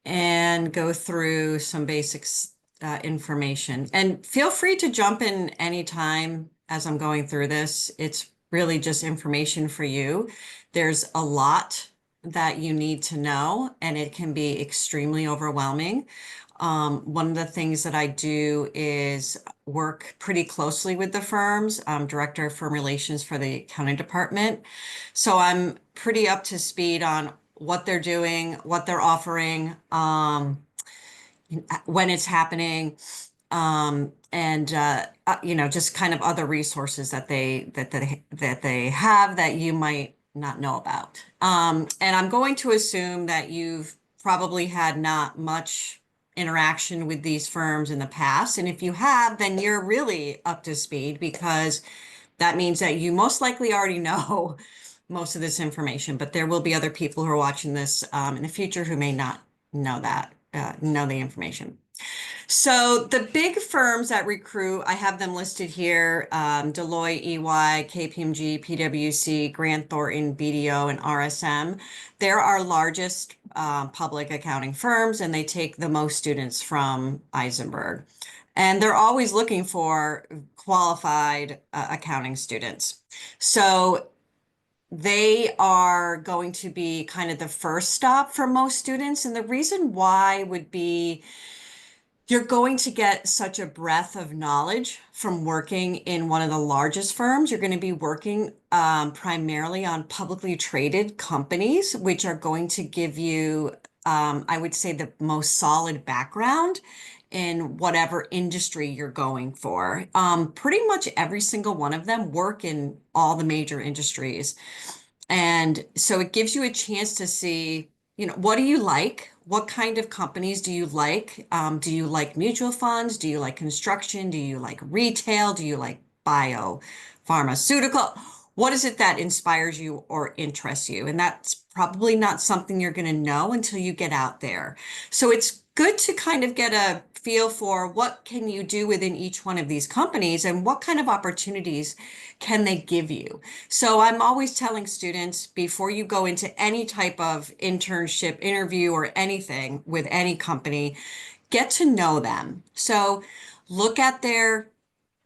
and go through some basic information. And feel free to jump in anytime as I'm going through this. It's really just information for you. There's a lot that you need to know, and it can be extremely overwhelming. One of the things that I do is work pretty closely with the firms. I'm Director of Firm Relations for the accounting department. So I'm pretty up to speed on what they're doing, what they're offering, when it's happening, and just kind of other resources that they have that you might not know about. And I'm going to assume that you've probably had not much interaction with these firms in the past. And if you have, then you're really up to speed, because that means that you most likely already know most of this information, but there will be other people who are watching this in the future who may not know know the information. So the big firms that recruit, I have them listed here: Deloitte, EY, KPMG, PwC, Grant Thornton, BDO, and RSM. They're our largest public accounting firms, and they take the most students from Eisenberg. And they're always looking for qualified accounting students. So they are going to be kind of the first stop for most students. And the reason why would be you're going to get such a breadth of knowledge from working in one of the largest firms. You're going to be working primarily on publicly traded companies, which are going to give you, I would say, the most solid background in whatever industry you're going for. Pretty much every single one of them work in all the major industries. And so it gives you a chance to see, what do you like? What kind of companies do you like? Do you like mutual funds? Do you like construction? Do you like retail? Do you like pharmaceutical? What is it that inspires you or interests you? And that's probably not something you're going to know until you get out there. So it's good to kind of get a feel for what can you do within each one of these companies and what kind of opportunities can they give you. So I'm always telling students, before you go into any type of internship, interview, or anything with any company, get to know them. So look at their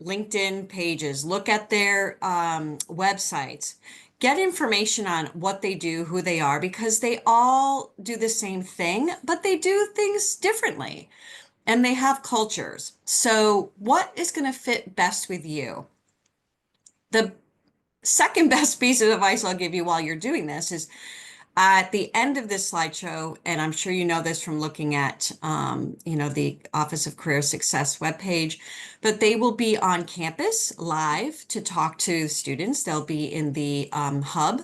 LinkedIn pages, look at their websites, get information on what they do, who they are, because they all do the same thing, but they do things differently and they have cultures. So what is going to fit best with you? The second best piece of advice I'll give you while you're doing this is at the end of this slideshow, and I'm sure you know this from looking at, the Office of Career Success webpage, but they will be on campus live to talk to students. They'll be in the hub.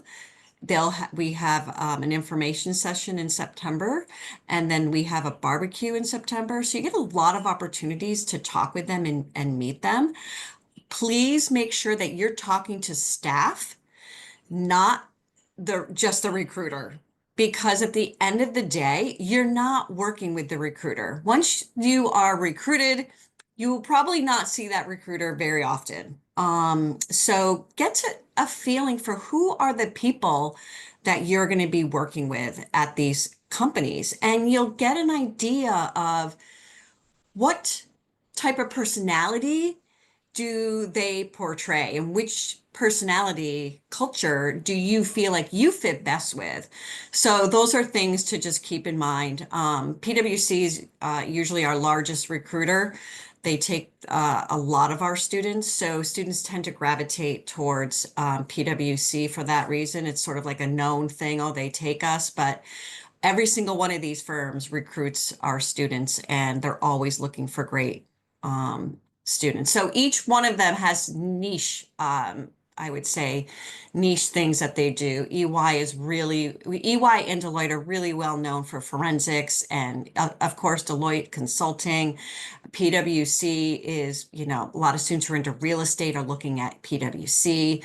We have an information session in September, and then we have a barbecue in September. So you get a lot of opportunities to talk with them and meet them. Please make sure that you're talking to staff, not just the recruiter, because at the end of the day, you're not working with the recruiter. Once you are recruited, you will probably not see that recruiter very often. So get to a feeling for who are the people that you're going to be working with at these companies, and you'll get an idea of what type of personality do they portray, and which personality culture do you feel like you fit best with? So those are things to just keep in mind. PwC is usually our largest recruiter. They take a lot of our students. So students tend to gravitate towards PwC for that reason. It's sort of like a known thing. Oh, they take us, but every single one of these firms recruits our students, and they're always looking for great students. So each one of them has niche, I would say, niche things that they do. EY and Deloitte are really well known for forensics, and of course, Deloitte consulting. PwC is, a lot of students who are into real estate are looking at PwC.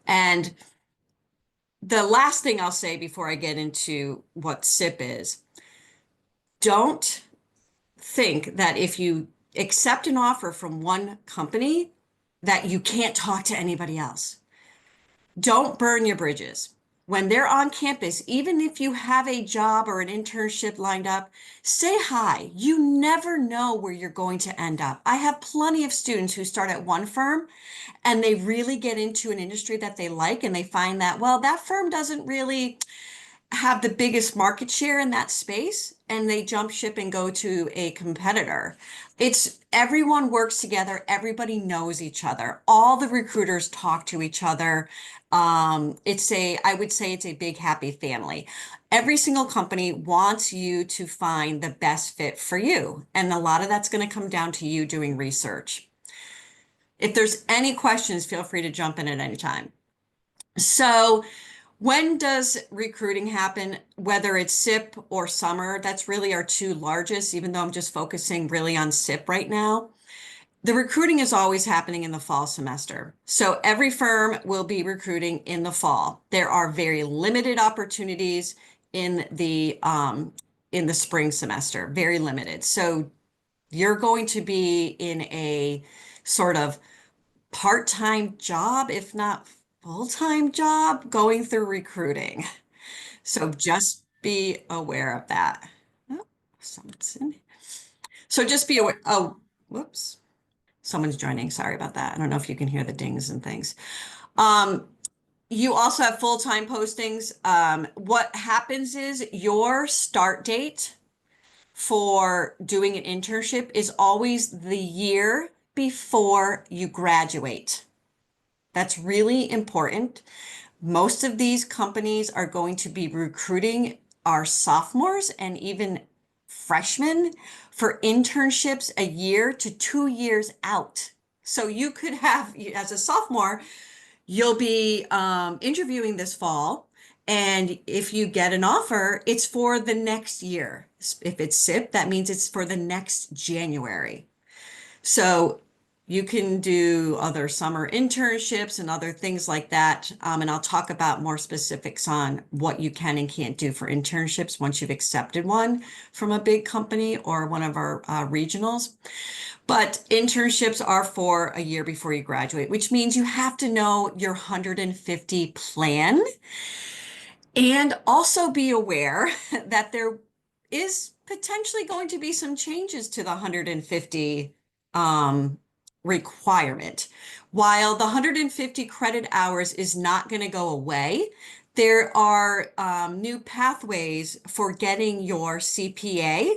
And the last thing I'll say before I get into what SIP is, don't think that if you accept an offer from one company that you can't talk to anybody else. Don't burn your bridges. when they're on campus, even if you have a job or an internship lined up, say hi. You never know where you're going to end up. I have plenty of students who start at one firm and they really get into an industry that they like and they find that, well, that firm doesn't really have the biggest market share in that space and they jump ship and go to a competitor. It's everyone works together, everybody knows each other. All the recruiters talk to each other. I would say it's a big happy family. Every single company wants you to find the best fit for you. And a lot of that's going to come down to you doing research. If there's any questions, feel free to jump in at any time. So, when does recruiting happen? Whether it's SIP or summer, that's really our two largest, even though I'm just focusing really on SIP right now. The recruiting is always happening in the fall semester. So every firm will be recruiting in the fall. There are very limited opportunities in the spring semester, very limited. So you're going to be in a sort of part-time job, if not full-time job, going through recruiting. So just be aware of that. Oh, someone's in. So just be aware. Oh, whoops. Someone's joining. Sorry about that. I don't know if you can hear the dings and things. Um, you also have full-time postings. What happens is your start date for doing an internship is always the year before you graduate. That's really important. Most of these companies are going to be recruiting our sophomores and even freshmen for internships a year to 2 years out. So you could have, as a sophomore, you'll be interviewing this fall. And if you get an offer, it's for the next year. If it's SIP, that means it's for the next January. So you can do other summer internships and other things like that. And I'll talk about more specifics on what you can and can't do for internships once you've accepted one from a big company or one of our regionals. But internships are for a year before you graduate, which means you have to know your 150 plan and also be aware that there is potentially going to be some changes to the 150 requirement. While the 150 credit hours is not going to go away, there are new pathways for getting your CPA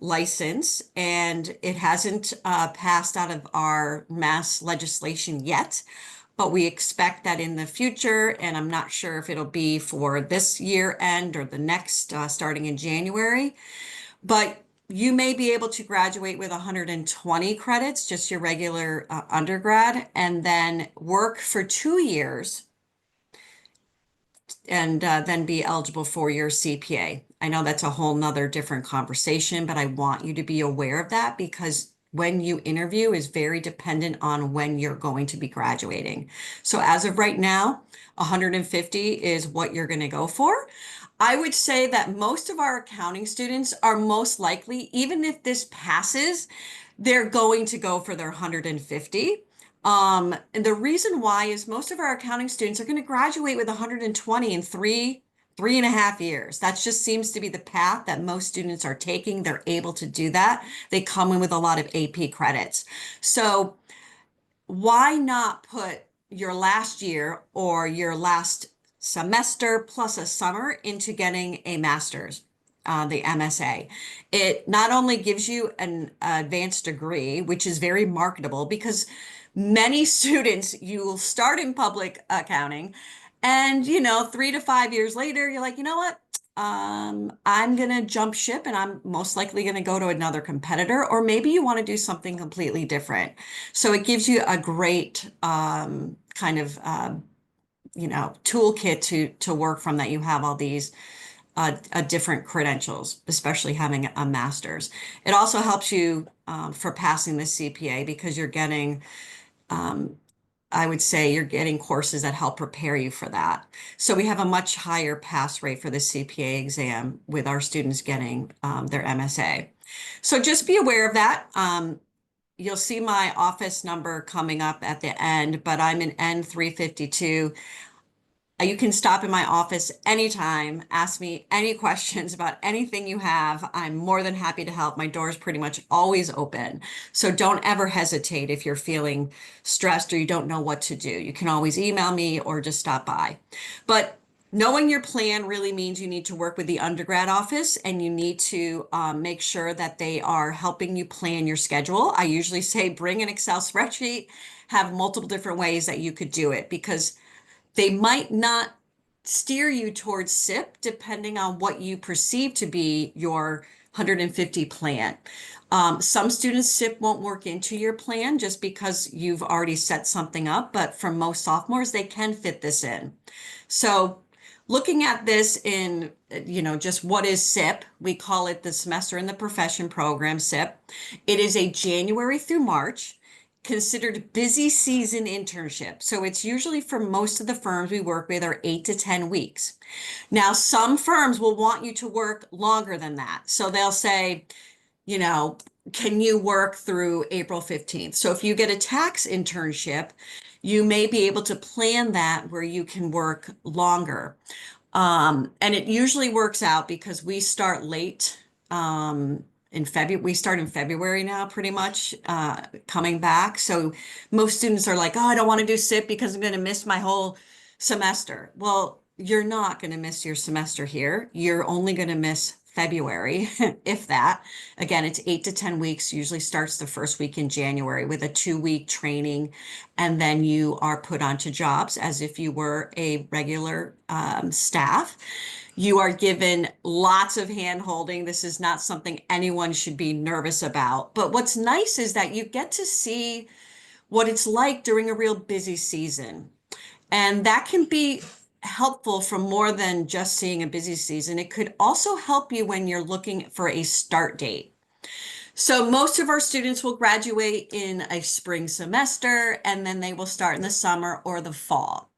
license, and it hasn't passed out of our mass legislation yet. But we expect that in the future, and I'm not sure if it'll be for this year end or the next, starting in January. But you may be able to graduate with 120 credits, just your regular undergrad, and then work for 2 years and then be eligible for your CPA. I know that's a whole nother different conversation, but I want you to be aware of that because when you interview is very dependent on when you're going to be graduating. So as of right now, 150 is what you're going to go for. I would say that most of our accounting students are most likely, even if this passes, they're going to go for their 150. And the reason why is most of our accounting students are going to graduate with 120 in 3.5 years. That just seems to be the path that most students are taking. They're able to do that. They come in with a lot of AP credits. So why not put your last year or your last semester plus a summer into getting a master's, the MSA? It not only gives you an advanced degree, which is very marketable because many students, you will start in public accounting and, 3 to 5 years later, you're like, you know what? I'm going to jump ship and I'm most likely going to go to another competitor, or maybe you want to do something completely different. So it gives you a great kind of toolkit to work from, that you have all these different credentials, especially having a master's. It also helps you for passing the CPA because you're getting I would say you're getting courses that help prepare you for that. So we have a much higher pass rate for the CPA exam with our students getting their MSA. So just be aware of that. You'll see my office number coming up at the end, but I'm in N352. You can stop in my office anytime, ask me any questions about anything you have. I'm more than happy to help. My door is pretty much always open. So don't ever hesitate if you're feeling stressed or you don't know what to do. You can always email me or just stop by. But knowing your plan really means you need to work with the undergrad office and you need to make sure that they are helping you plan your schedule. I usually say bring an Excel spreadsheet, have multiple different ways that you could do it because they might not steer you towards SIP depending on what you perceive to be your 150 plan. Some students SIP won't work into your plan just because you've already set something up, but for most sophomores, they can fit this in. So looking at this in, just what is SIP, we call it the Semester in the Profession program, SIP. It is a January through March considered busy season internship. So it's usually for most of the firms we work with are 8 to 10 weeks. Now, some firms will want you to work longer than that. So they'll say, you know, can you work through April 15th? So if you get a tax internship, you may be able to plan that where you can work longer. And it usually works out because we start late in February. We start in February now, pretty much coming back. So most students are like, oh, I don't want to do SIP because I'm going to miss my whole semester. Well, you're not going to miss your semester here. You're only going to miss February, if that. Again, it's 8 to 10 weeks, usually starts the first week in January with a 2-week training. And then you are put onto jobs as if you were a regular staff. You are given lots of hand holding. This is not something anyone should be nervous about. But what's nice is that you get to see what it's like during a real busy season. And that can be helpful for more than just seeing a busy season. It could also help you when you're looking for a start date. So most of our students will graduate in a spring semester and then they will start in the summer or the fall.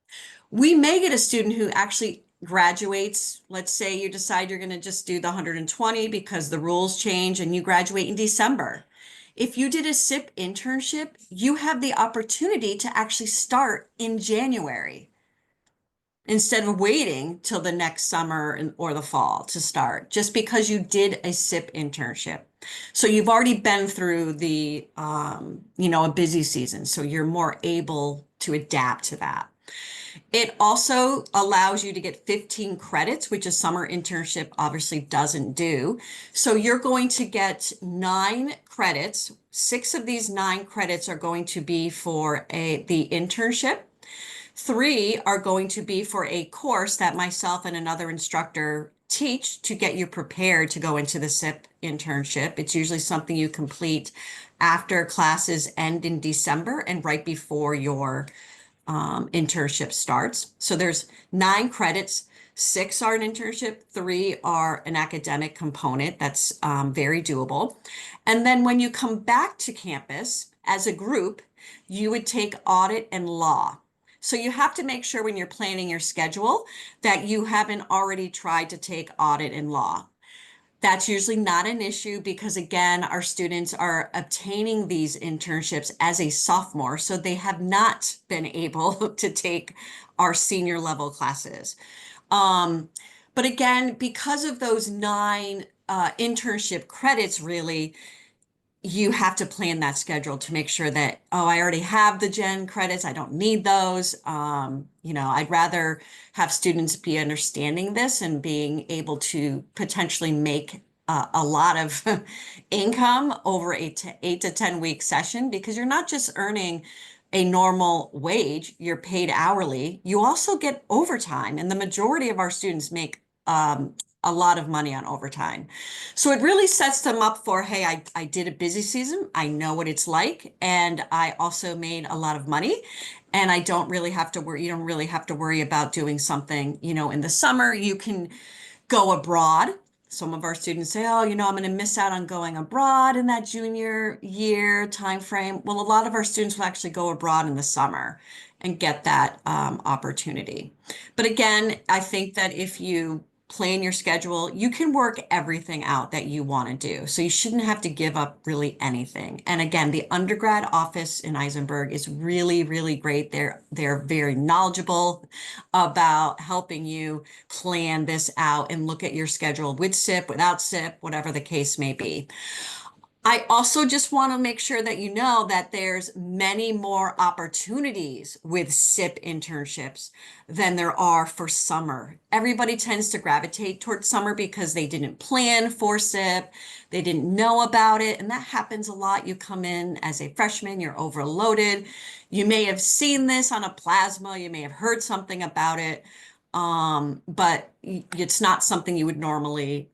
We may get a student who actually graduates. Let's say you decide you're going to just do the 120 because the rules change and you graduate in December. If you did a SIP internship, you have the opportunity to actually start in January instead of waiting till the next summer or the fall to start, just because you did a SIP internship. So you've already been through the, a busy season, so you're more able to adapt to that. It also allows you to get 15 credits, which a summer internship obviously doesn't do. So you're going to get 9 credits. 6 of these 9 credits are going to be for the internship. 3 are going to be for a course that myself and another instructor teach to get you prepared to go into the SIP internship. It's usually something you complete after classes end in December and right before your internship starts. So there's 9 credits. 6 are an internship, 3 are an academic component. That's very doable. And then when you come back to campus as a group, you would take audit and law. So you have to make sure when you're planning your schedule that you haven't already tried to take audit and law. That's usually not an issue because, again, our students are obtaining these internships as a sophomore, so they have not been able to take our senior level classes. But again, because of those 9 internship credits, really, you have to plan that schedule to make sure that, oh, I already have the gen credits. I don't need those. I'd rather have students be understanding this and being able to potentially make a lot of income over 8 to 10 week session, because you're not just earning a normal wage, you're paid hourly. You also get overtime, and the majority of our students make a lot of money on overtime. So it really sets them up for, hey, I did a busy season. I know what it's like. And I also made a lot of money. And I don't really have to worry. You don't really have to worry about doing something, in the summer. You can go abroad. Some of our students say, oh, I'm going to miss out on going abroad in that junior year timeframe. Well, a lot of our students will actually go abroad in the summer and get that opportunity. But again, I think that if you plan your schedule. You can work everything out that you want to do. So you shouldn't have to give up really anything. And again, the undergrad office in Eisenberg is really, really great. They're very knowledgeable about helping you plan this out and look at your schedule with SIP, without SIP, whatever the case may be. I also just want to make sure that you know that there's many more opportunities with SIP internships than there are for summer. Everybody tends to gravitate towards summer because they didn't plan for SIP, they didn't know about it, and that happens a lot. You come in as a freshman, you're overloaded. You may have seen this on a plasma, you may have heard something about it, but it's not something you would normally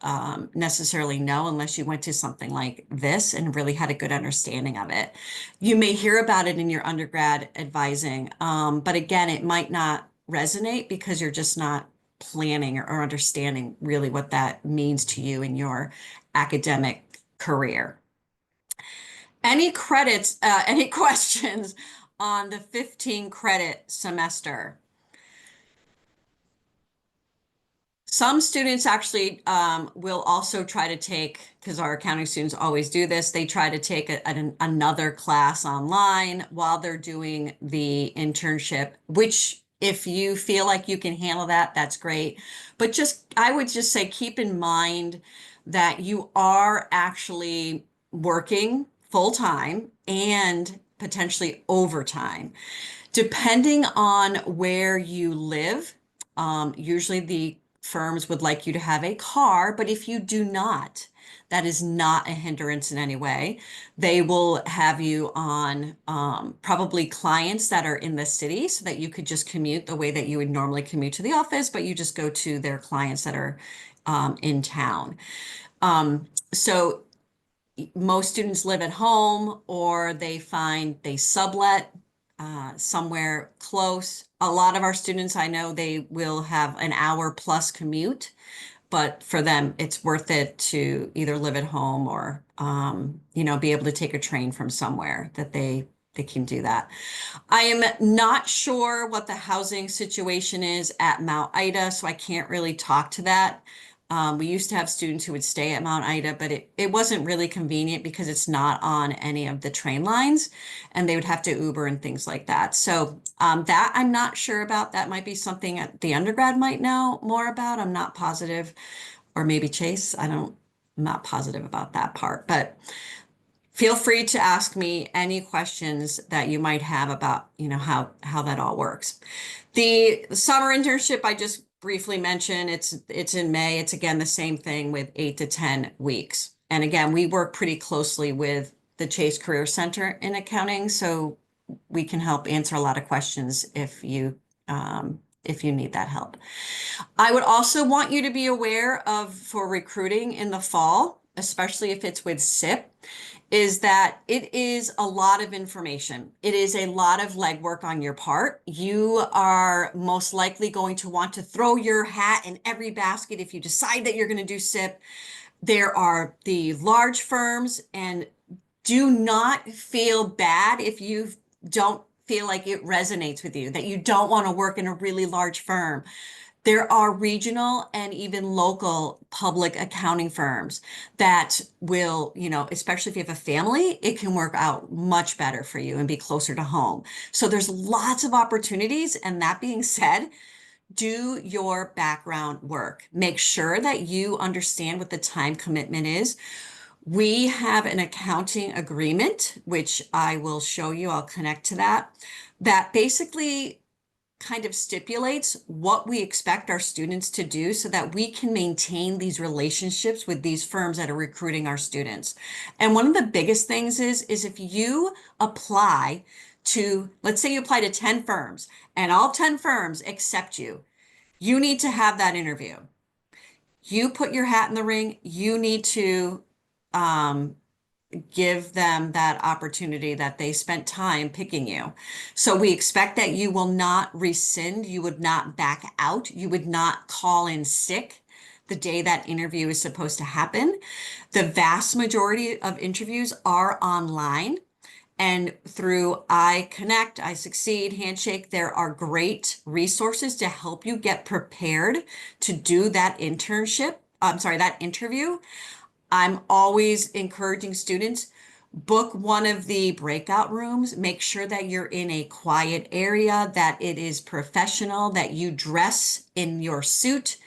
necessarily know unless you went to something like this and really had a good understanding of it. You may hear about it in your undergrad advising, but again, it might not resonate because you're just not planning or understanding really what that means to you in your academic career. Any credits, any questions on the 15 credit semester? Some students actually will also try to take, because our accounting students always do this, they try to take another class online while they're doing the internship, which if you feel like you can handle that, that's great. But just, I would just say, keep in mind that you are actually working full time and potentially overtime. Depending on where you live, usually the firms would like you to have a car, but if you do not, that is not a hindrance in any way. They will have you on probably clients that are in the city so that you could just commute the way that you would normally commute to the office, but you just go to their clients that are in town. So most students live at home or they sublet somewhere close. A lot of our students, I know they will have an hour plus commute, but for them, it's worth it to either live at home or, be able to take a train from somewhere that they can do that. I am not sure what the housing situation is at Mount Ida, so I can't really talk to that. We used to have students who would stay at Mount Ida, but it wasn't really convenient because it's not on any of the train lines and they would have to Uber and things like that. So that I'm not sure about. That might be something the undergrad might know more about. I'm not positive, or maybe Chase. I'm not positive about that part, but feel free to ask me any questions that you might have about, how that all works. The summer internship I just briefly mentioned, it's in May. It's again the same thing with 8 to 10 weeks. And again, we work pretty closely with the Chase Career Center in accounting, so we can help answer a lot of questions if you need that help. I would also want you to be aware of, for recruiting in the fall, especially if it's with SIP, is that it is a lot of information. It is a lot of legwork on your part. You are most likely going to want to throw your hat in every basket if you decide that you're going to do SIP. There are the large firms, and do not feel bad if you don't feel like it resonates with you, that you don't want to work in a really large firm. There are regional and even local public accounting firms that will, especially if you have a family, it can work out much better for you and be closer to home. So there's lots of opportunities. And that being said, do your background work. Make sure that you understand what the time commitment is. We have an accounting agreement, which I will show you. I'll connect to that, that basically kind of stipulates what we expect our students to do so that we can maintain these relationships with these firms that are recruiting our students. And one of the biggest things is if you apply to, let's say you apply to 10 firms and all 10 firms accept you, you need to have that interview. You put your hat in the ring. You need to give them that opportunity that they spent time picking you. So we expect that you will not rescind, you would not back out, you would not call in sick the day that interview is supposed to happen. The vast majority of interviews are online. And through I Connect, I Succeed, Handshake, there are great resources to help you get prepared to do that internship. I'm sorry, that interview. I'm always encouraging students, book one of the breakout rooms, make sure that you're in a quiet area, that it is professional, that you dress in your suit,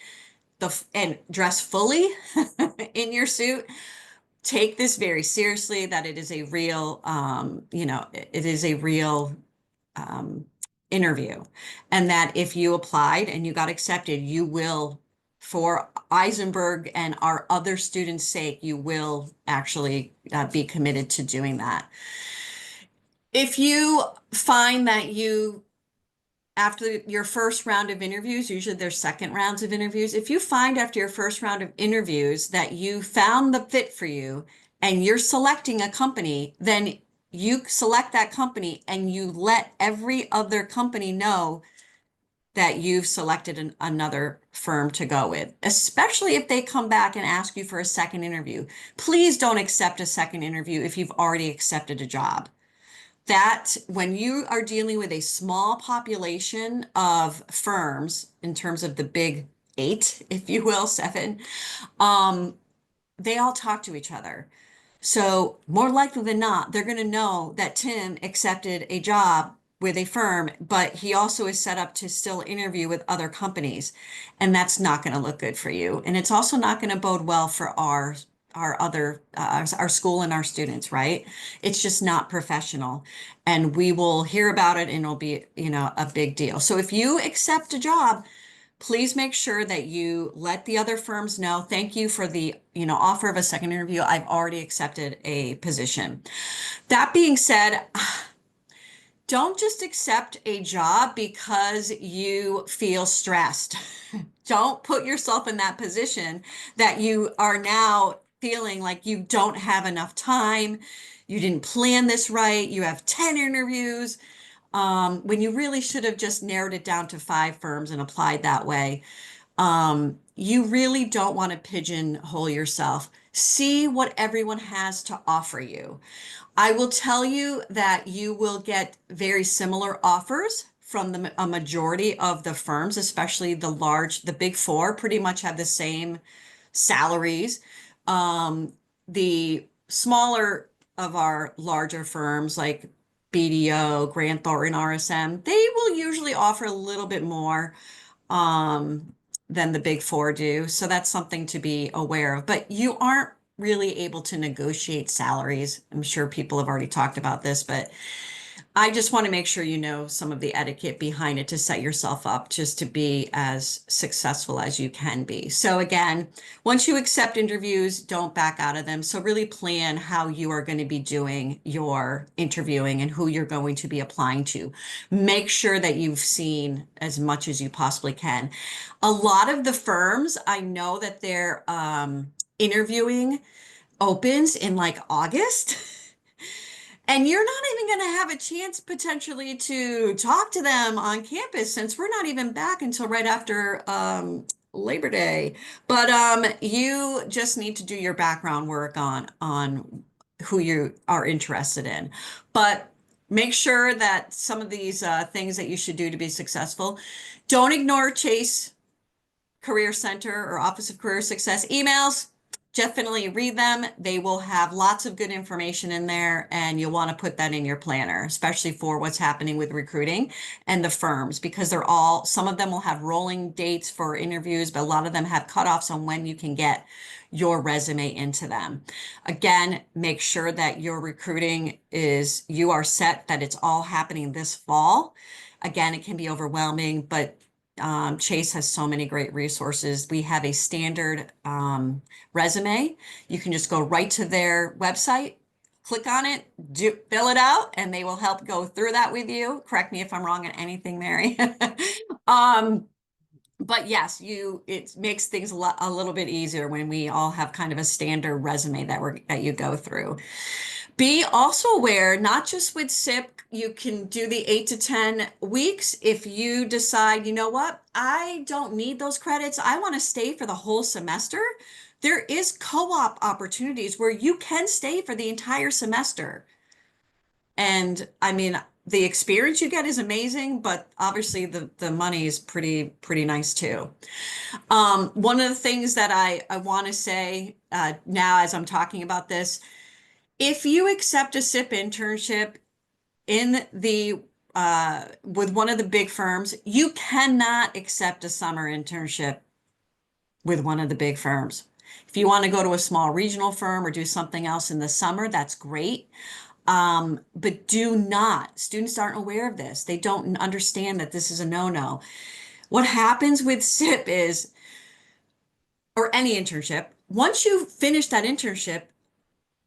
and dress fully in your suit. Take this very seriously, that it is a real, it is a real um, interview. And that if you applied and you got accepted, you will, for Eisenberg and our other students' sake, you will actually be committed to doing that. If you find that you, after your first round of interviews, usually there's second rounds of interviews. If you find after your first round of interviews that you found the fit for you and you're selecting a company, then you select that company and you let every other company know that you've selected another firm to go with, especially if they come back and ask you for a second interview. Please don't accept a second interview if you've already accepted a job. That when you are dealing with a small population of firms, in terms of the big eight, if you will, seven, um, they all talk to each other. So more likely than not, they're going to know that Tim accepted a job with a firm, but he also is set up to still interview with other companies. And that's not going to look good for you. And it's also not going to bode well for our other our school and our students, right? It's just not professional. And we will hear about it and it'll be, a big deal. So if you accept a job, please make sure that you let the other firms know, thank you for the, offer of a second interview. I've already accepted a position. That being said, don't just accept a job because you feel stressed. Don't put yourself in that position that you are now feeling like you don't have enough time. You didn't plan this right. You have 10 interviews, when you really should have just narrowed it down to 5 firms and applied that way. You really don't want to pigeonhole yourself. See what everyone has to offer you. I will tell you that you will get very similar offers from a majority of the firms, especially the big four pretty much have the same salaries. The smaller of our larger firms like BDO, Grant Thornton, RSM, they will usually offer a little bit more than the big four do. So that's something to be aware of. But you aren't really able to negotiate salaries. I'm sure people have already talked about this, but I just want to make sure you know some of the etiquette behind it to set yourself up just to be as successful as you can be. So again, once you accept interviews, don't back out of them. So really plan how you are going to be doing your interviewing and who you're going to be applying to. Make sure that you've seen as much as you possibly can. A lot of the firms, I know that they're interviewing opens in like August. And you're not even going to have a chance potentially to talk to them on campus since we're not even back until right after Labor Day. But you just need to do your background work on who you are interested in. But make sure that some of these things that you should do to be successful, don't ignore Chase Career Center or Office of Career Success emails. Definitely read them. They will have lots of good information in there, and you'll want to put that in your planner, especially for what's happening with recruiting and the firms, because some of them will have rolling dates for interviews, but a lot of them have cutoffs on when you can get your resume into them. Again, make sure that your recruiting you are set, that it's all happening this fall. Again, it can be overwhelming, but Chase has so many great resources. We have a standard resume. You can just go right to their website, click on it, fill it out, and they will help go through that with you. Correct me if I'm wrong on anything, Mary. But yes, it makes things a little bit easier when we all have kind of a standard resume that you go through. Be also aware, not just with SIP, you can do the 8 to 10 weeks. If you decide, you know what, I don't need those credits, I want to stay for the whole semester. There is co-op opportunities where you can stay for the entire semester. And I mean, the experience you get is amazing, but obviously the money is pretty nice too. One of the things that I want to say now as I'm talking about this, if you accept a SIP internship in the with one of the big firms, you cannot accept a summer internship with one of the big firms. If you want to go to a small regional firm or do something else in the summer, that's great. But do not, students aren't aware of this. They don't understand that this is a no-no. What happens with SIP is, or any internship, once you finish that internship,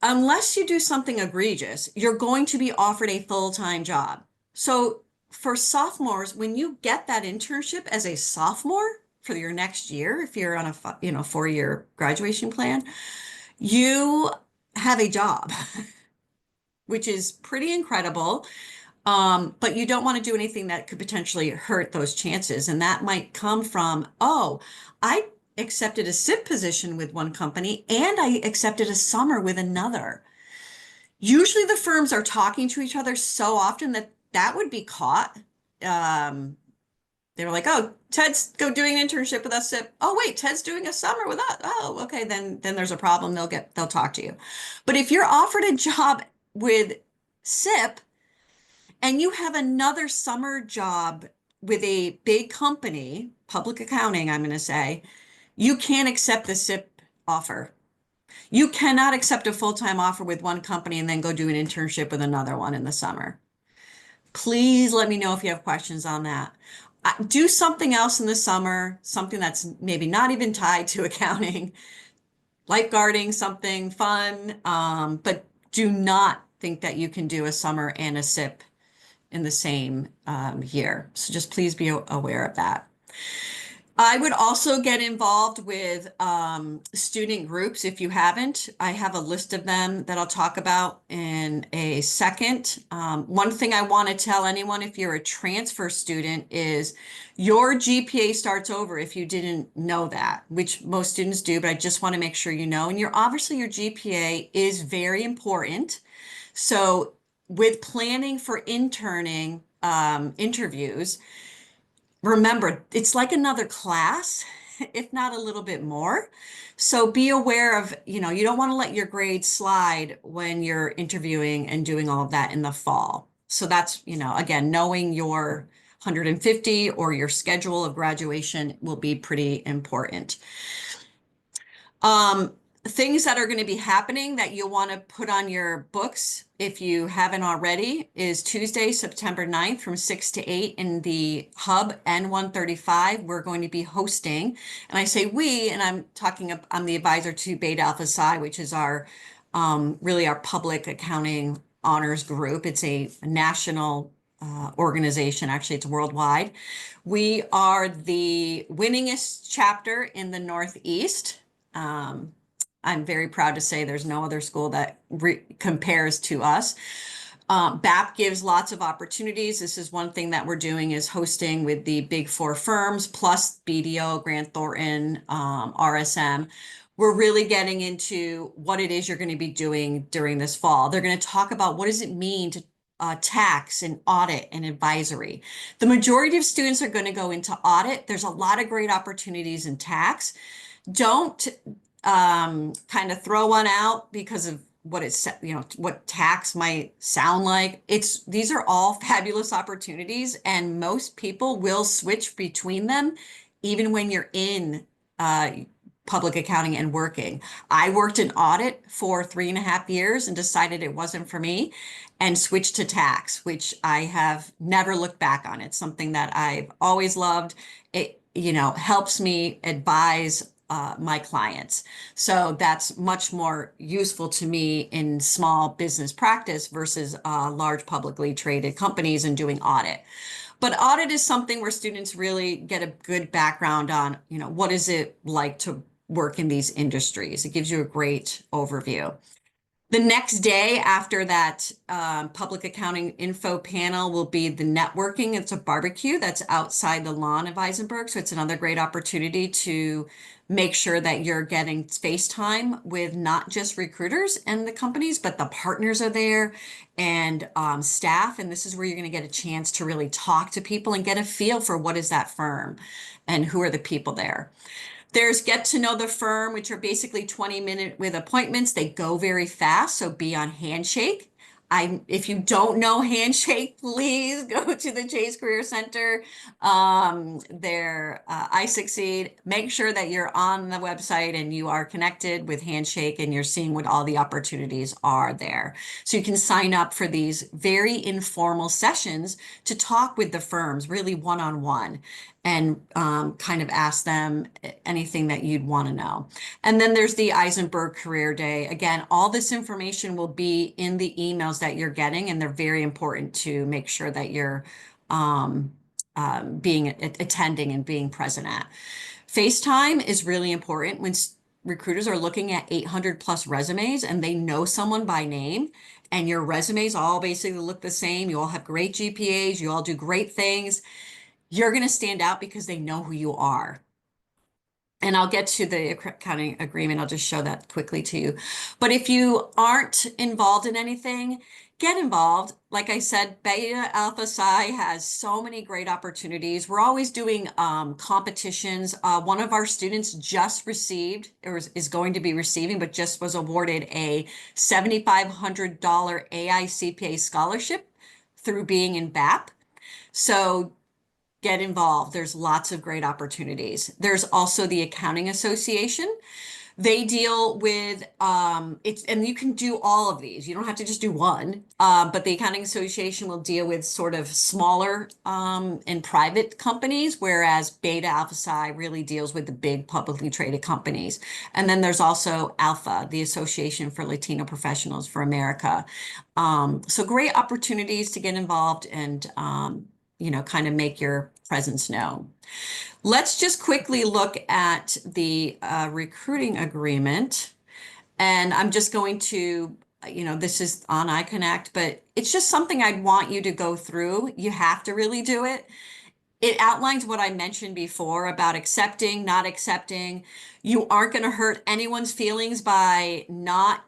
unless you do something egregious, you're going to be offered a full-time job. So for sophomores, when you get that internship as a sophomore for your next year, if you're on a 4-year graduation plan, you have a job, which is pretty incredible. But you don't want to do anything that could potentially hurt those chances. And that might come from, oh, I accepted a SIP position with one company and I accepted a summer with another. Usually the firms are talking to each other so often that that would be caught. They were like, oh, Ted's doing an internship with us. SIP. Oh, wait, Ted's doing a summer with us. Oh, okay, then there's a problem. They'll talk to you. But if you're offered a job with SIP, and you have another summer job with a big company, public accounting, I'm going to say, you can't accept the SIP offer. You cannot accept a full-time offer with one company and then go do an internship with another one in the summer. Please let me know if you have questions on that. Do something else in the summer, something that's maybe not even tied to accounting, lifeguarding, something fun, but do not think that you can do a summer and a SIP in the same year. So just please be aware of that. I would also get involved with student groups if you haven't. I have a list of them that I'll talk about in a second. One thing I want to tell anyone if you're a transfer student is your GPA starts over if you didn't know that, which most students do, but I just want to make sure you know. And obviously your GPA is very important. So with planning for interning interviews, remember, it's like another class, if not a little bit more. So be aware of, you don't want to let your grades slide when you're interviewing and doing all of that in the fall. So that's, again, knowing your 150 or your schedule of graduation will be pretty important. Things that are going to be happening that you'll want to put on your books if you haven't already is Tuesday, September 9th from 6 to 8 in the Hub N135. We're going to be hosting, and I say we, and I'm the advisor to Beta Alpha Psi, which is our really our public accounting honors group. It's a national organization. Actually, it's worldwide. We are the winningest chapter in the Northeast. I'm very proud to say there's no other school that compares to us. BAP gives lots of opportunities. This is one thing that we're doing is hosting with the big 4 firms, plus BDO, Grant Thornton, RSM. We're really getting into what it is you're going to be doing during this fall. They're going to talk about what does it mean to tax and audit and advisory. The majority of students are going to go into audit. There's a lot of great opportunities in tax. Don't kind of throw one out because of what it's, what tax might sound like. These are all fabulous opportunities, and most people will switch between them, even when you're in public accounting and working. I worked in audit for 3.5 years and decided it wasn't for me and switched to tax, which I have never looked back on. It's something that I've always loved. It, helps me advise my clients. So that's much more useful to me in small business practice versus large publicly traded companies and doing audit. But audit is something where students really get a good background on, what is it like to work in these industries? It gives you a great overview. The next day after that public accounting info panel will be the networking. It's a barbecue that's outside the lawn of Eisenberg. So it's another great opportunity to make sure that you're getting face time with not just recruiters and the companies, but the partners are there and staff. And this is where you're going to get a chance to really talk to people and get a feel for what is that firm and who are the people there. There's get to know the firm, which are basically 20-minute with appointments. They go very fast, so be on Handshake. If you don't know Handshake, please go to the Chase Career Center. I Succeed. Make sure that you're on the website and you are connected with Handshake and you're seeing what all the opportunities are there. So you can sign up for these very informal sessions to talk with the firms, really one-on-one, and kind of ask them anything that you'd want to know. And then there's the Eisenberg Career Day. Again, all this information will be in the emails that you're getting, and they're very important to make sure that you're attending and being present at. FaceTime is really important when recruiters are looking at 800 plus resumes and they know someone by name, and your resumes all basically look the same. You all have great GPAs, you all do great things. You're going to stand out because they know who you are. And I'll get to the accounting agreement. I'll just show that quickly to you. But if you aren't involved in anything, get involved. Like I said, Beta Alpha Psi has so many great opportunities. We're always doing competitions. One of our students just received, or is going to be receiving, but just was awarded a $7,500 AI CPA scholarship through being in BAP. So get involved. There's lots of great opportunities. There's also the Accounting Association. They deal with and you can do all of these. You don't have to just do one, but the Accounting Association will deal with sort of smaller and private companies, whereas Beta Alpha Psi really deals with the big publicly traded companies. And then there's also Alpha, the Association for Latino Professionals for America. So great opportunities to get involved and kind of make your presence known. Let's just quickly look at the recruiting agreement. And I'm just going to, this is on iConnect, but it's just something I'd want you to go through. You have to really do it. It outlines what I mentioned before about accepting, not accepting. You aren't going to hurt anyone's feelings by not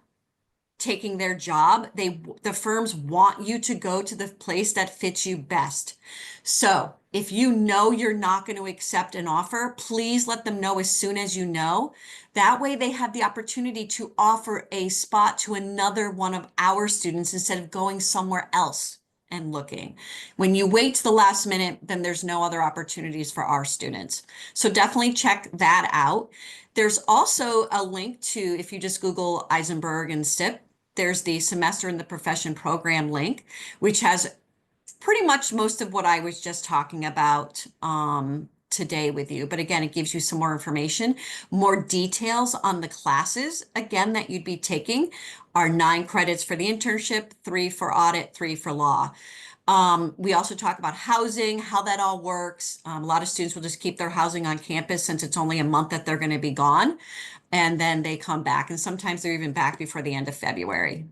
taking their job. The firms want you to go to the place that fits you best. So if you know you're not going to accept an offer, please let them know as soon as you know. That way they have the opportunity to offer a spot to another one of our students instead of going somewhere else and looking. When you wait to the last minute, then there's no other opportunities for our students. So definitely check that out. There's also a link to, if you just Google Eisenberg and SIP, there's the semester in the profession program link, which has pretty much most of what I was just talking about today with you. But again, it gives you some more information. More details on the classes, again, that you'd be taking are 9 credits for the internship, 3 for audit, 3 for law. We also talk about housing, how that all works. A lot of students will just keep their housing on campus since it's only a month that they're going to be gone. And then they come back, and sometimes they're even back before the end of February.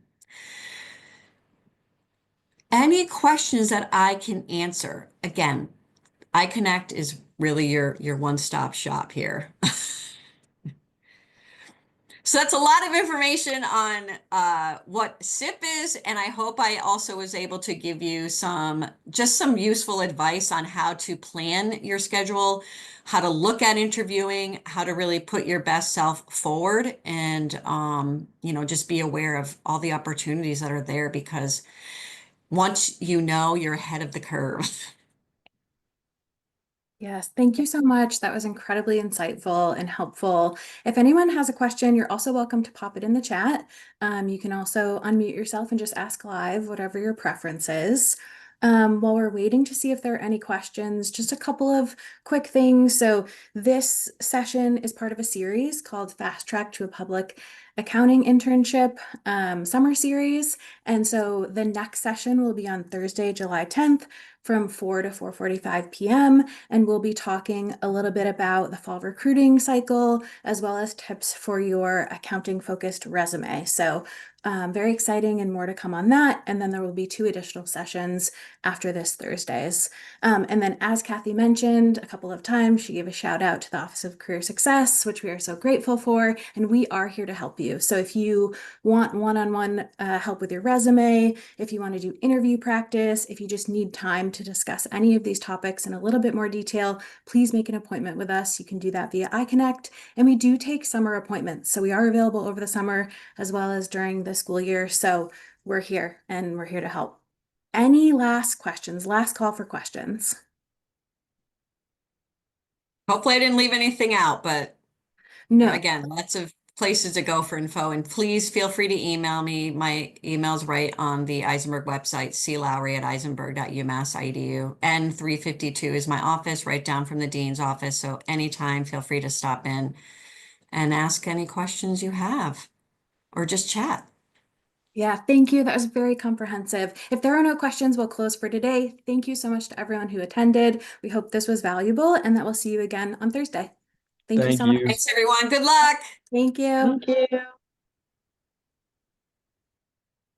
Any questions that I can answer? Again, iConnect is really your one-stop shop here. So that's a lot of information on what SIP is, and I hope I also was able to give you some useful advice on how to plan your schedule, how to look at interviewing, how to really put your best self forward, and just be aware of all the opportunities that are there, because once you know, you're ahead of the curve. Yes, thank you so much. That was incredibly insightful and helpful. If anyone has a question, you're also welcome to pop it in the chat. You can also unmute yourself and just ask live, whatever your preference is. While we're waiting to see if there are any questions, just a couple of quick things. So this session is part of a series called Fast Track to a Public Accounting Internship Summer Series. And so the next session will be on Thursday, July 10th from 4 to 4:45 p.m. And we'll be talking a little bit about the fall recruiting cycle, as well as tips for your accounting focused resume. So Very exciting and more to come on that. And then there will be 2 additional sessions after this Thursdays. And then, as Kathy mentioned a couple of times, she gave a shout out to the Office of Career Success, which we are so grateful for. And we are here to help you. So if you want one-on-one help with your resume, if you want to do interview practice, if you just need time to discuss any of these topics in a little bit more detail, please make an appointment with us. You can do that via iConnect. And we do take summer appointments. So we are available over the summer as well as during the school year. So we're here and we're here to help. Any last questions? Last call for questions. Hopefully I didn't leave anything out, but No. again, lots of places to go for info. And please feel free to email me. My email's right on the Eisenberg website, clowry@eisenberg.umass.edu. And 352 is my office, right down from the dean's office. So anytime, feel free to stop in and ask any questions you have or just chat. Yeah, thank you. That was very comprehensive. If there are no questions, we'll close for today. Thank you so much to everyone who attended. We hope this was valuable and that we'll see you again on Thursday. Thank you Thank so much. you. Thanks, everyone. Good luck. Thank you. Thank you.